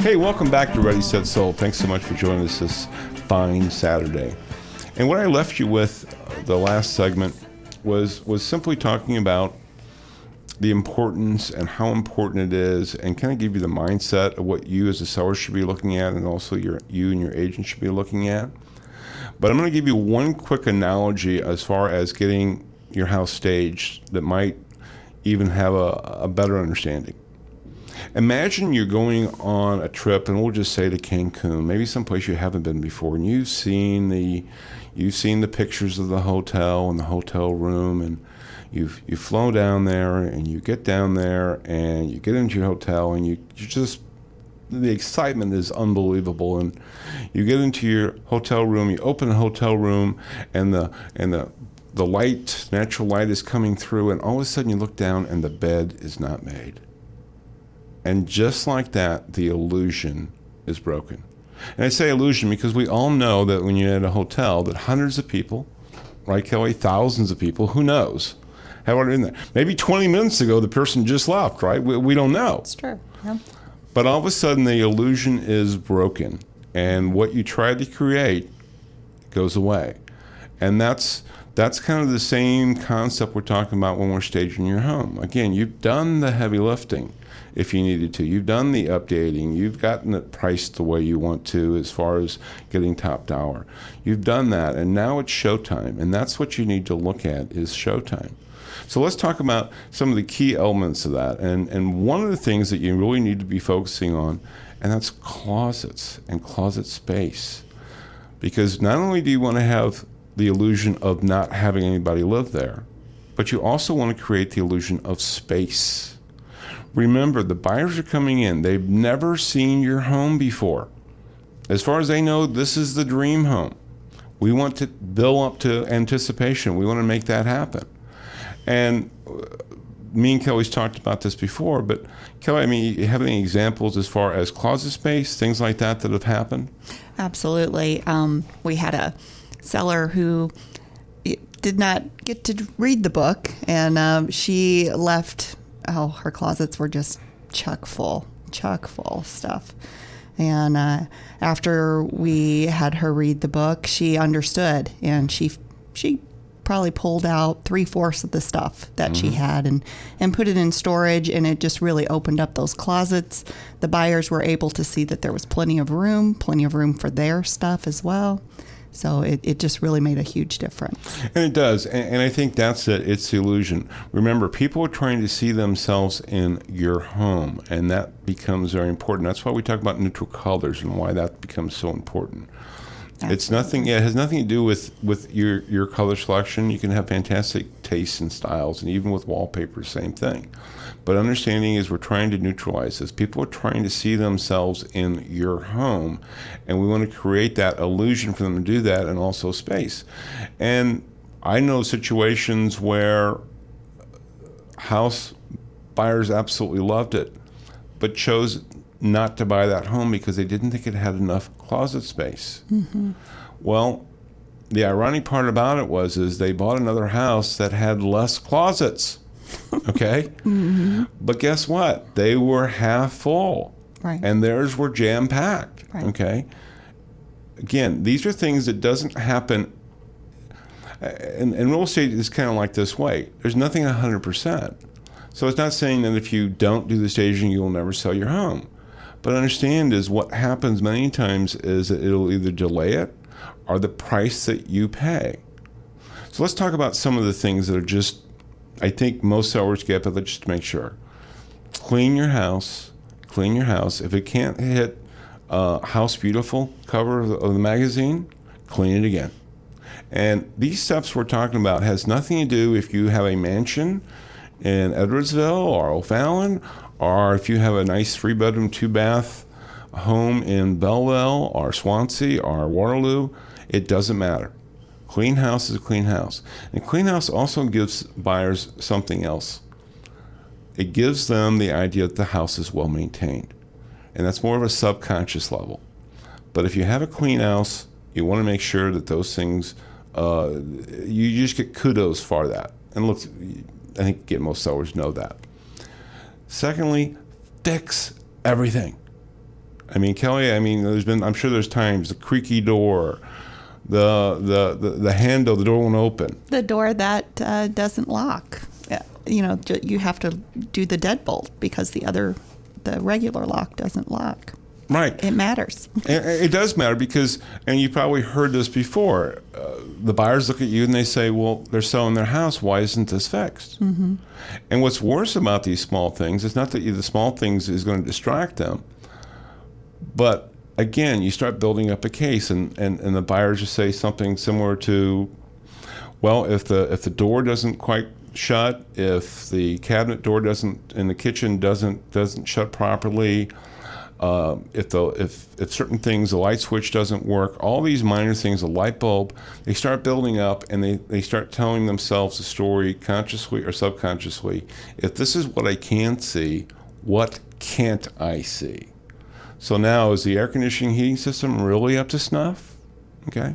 Hey, welcome back to Ready, Set, Sold. Thanks so much for joining us this fine Saturday. And what I left you with the last segment was simply talking about the importance and how important it is, and kind of give you the mindset of what you as a seller should be looking at, and also you and your agent should be looking at. But I'm going to give you one quick analogy as far as getting your house staged that might even have a better understanding. Imagine you're going on a trip, and we'll just say to Cancun, maybe someplace you haven't been before, and you've seen the pictures of the hotel and the hotel room, and you flown down there, and you get down there, and you get into your hotel, and you just, the excitement is unbelievable, and you get into your hotel room, you open the hotel room, and the light, natural light is coming through, and all of a sudden you look down, and the bed is not made. And just like that, the illusion is broken. And I say illusion because we all know that when you're at a hotel, that hundreds of people, right, Kelly, thousands of people, who knows, have already been there. Maybe 20 minutes ago, the person just left, right? We don't know. It's true. Yeah. But all of a sudden, the illusion is broken. And what you tried to create goes away. And that's kind of the same concept we're talking about when we're staging your home. Again, you've done the heavy lifting if you needed to. You've done the updating. You've gotten it priced the way you want to as far as getting top dollar. You've done that, and now it's showtime. And that's what you need to look at is showtime. So let's talk about some of the key elements of that. And one of the things that you really need to be focusing on, and that's closets and closet space. Because not only do you want to have the illusion of not having anybody live there, but you also want to create the illusion of space. Remember, the buyers are coming in. They've never seen your home before. As far as they know, this is the dream home. We want to build up to anticipation. We want to make that happen. And me and Kelly's talked about this before, but Kelly, I mean, you have any examples as far as closet space, things like that have happened? Absolutely. We had a seller who did not get to read the book, and she left. Her closets were just chock full stuff. And after we had her read the book, she understood, and she probably pulled out 3/4 of the stuff that she had and put it in storage, and it just really opened up those closets. The buyers were able to see that there was plenty of room for their stuff as well. So it just really made a huge difference. And it does. And I think that's it. It's the illusion. Remember, people are trying to see themselves in your home, and that becomes very important. That's why we talk about neutral colors and why that becomes so important. Absolutely. It's nothing. Yeah, it has nothing to do with your color selection. You can have fantastic tastes and styles, and even with wallpaper, same thing. But understanding is we're trying to neutralize this. People are trying to see themselves in your home, and we want to create that illusion for them to do that, and also space. And I know situations where house buyers absolutely loved it, but chose not to buy that home because they didn't think it had enough closet space. Mm-hmm. Well, the ironic part about it is they bought another house that had less closets. Okay? Mm-hmm. But guess what? They were half full. Right. And theirs were jam-packed. Right. Okay? Again, these are things that doesn't happen. And real estate is kind of like this way. There's nothing 100%. So it's not saying that if you don't do the staging, you'll never sell your home. But understand is what happens many times is that it'll either delay it or the price that you pay. So let's talk about some of the things that are just, I think most sellers get, but let's just make sure. Clean your house. If it can't hit House Beautiful cover of the magazine, clean it again. And these steps we're talking about has nothing to do if you have a mansion in Edwardsville or O'Fallon, or if you have a nice 3-bedroom, 2-bath home in Belleville or Swansea or Waterloo. It doesn't matter. Clean house is a clean house. And clean house also gives buyers something else. It gives them the idea that the house is well maintained. And that's more of a subconscious level. But if you have a clean house, you want to make sure that those things, you just get kudos for that. And look, I think again, most sellers know that. Secondly, fix everything. I mean, Kelly, I mean, I'm sure there's times the creaky door, the handle, the door won't open. The door that doesn't lock. You know, you have to do the deadbolt because the regular lock doesn't lock. Right. It matters. It does matter because, and you probably heard this before, the buyers look at you and they say, well, they're selling their house. Why isn't this fixed? Mm-hmm. And what's worse about these small things is not that the small things is going to distract them, but again, you start building up a case and the buyers just say something similar to, well, if the door doesn't quite shut, if the cabinet door in the kitchen doesn't shut properly, if certain things, the light switch doesn't work, all these minor things, the light bulb, they start building up and they start telling themselves a story consciously or subconsciously. If this is what I can't see, what can't I see? So now, is the air conditioning heating system really up to snuff? Okay.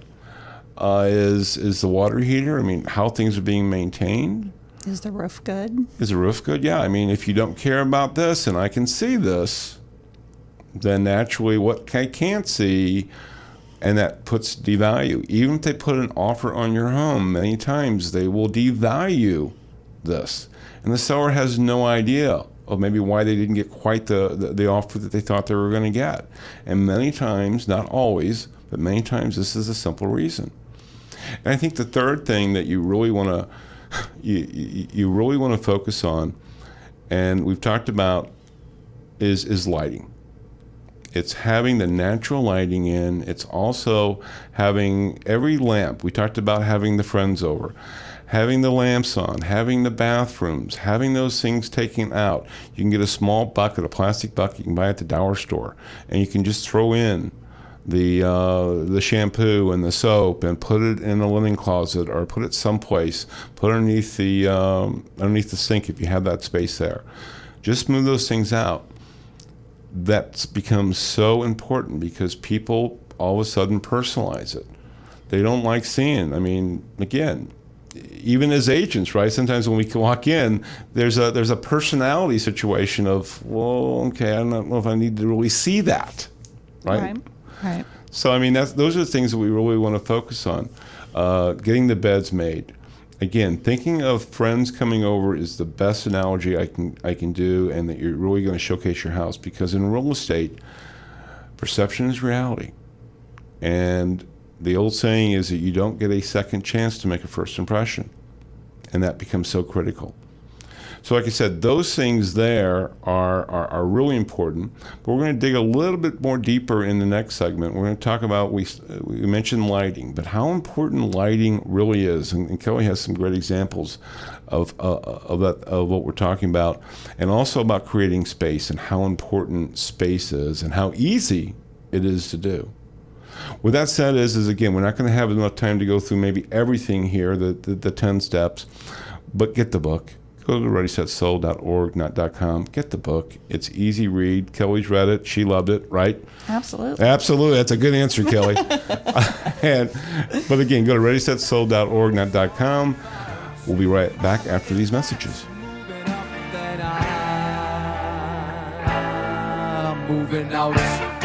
Is the water heater, I mean, how things are being maintained? Is the roof good? Is the roof good? Yeah. I mean, if you don't care about this and I can see this, then naturally what I can't see, and that puts devalue. Even if they put an offer on your home, many times they will devalue this. And the seller has no idea of maybe why they didn't get quite the offer that they thought they were going to get. And many times, not always, but many times this is a simple reason. And I think the third thing that you really want to you really want to focus on, and we've talked about, is lighting. It's having the natural lighting in. It's also having every lamp. We talked about having the friends over, having the lamps on, having the bathrooms, having those things taken out. You can get a small bucket, a plastic bucket you can buy at the dollar store, and you can just throw in the shampoo and the soap and put it in a linen closet or put it someplace, put it underneath the sink if you have that space there. Just move those things out. That becomes so important because people all of a sudden personalize it. They don't like seeing, I mean, again, even as agents, right? Sometimes when we walk in, there's a personality situation of, well, okay, I don't know if I need to really see that, right? Right. So I mean, those are the things that we really want to focus on. Getting the beds made. Again, thinking of friends coming over is the best analogy I can do, and that you're really going to showcase your house, because in real estate, perception is reality. And the old saying is that you don't get a second chance to make a first impression, and that becomes so critical. So like I said, those things there are really important, but we're going to dig a little bit more deeper in the next segment. We're going to talk about, we mentioned lighting, but how important lighting really is. And Kelly has some great examples of what we're talking about, and also about creating space and how important space is and how easy it is to do. With that said, is again, we're not going to have enough time to go through maybe everything here, the 10 steps, but get the book. Go to ReadySetSold.org, not .com. Get the book. It's easy read. Kelly's read it. She loved it, right? Absolutely. Absolutely. That's a good answer, Kelly. But again, go to ReadySetSold.org, not .com. We'll be right back after these messages. Moving out.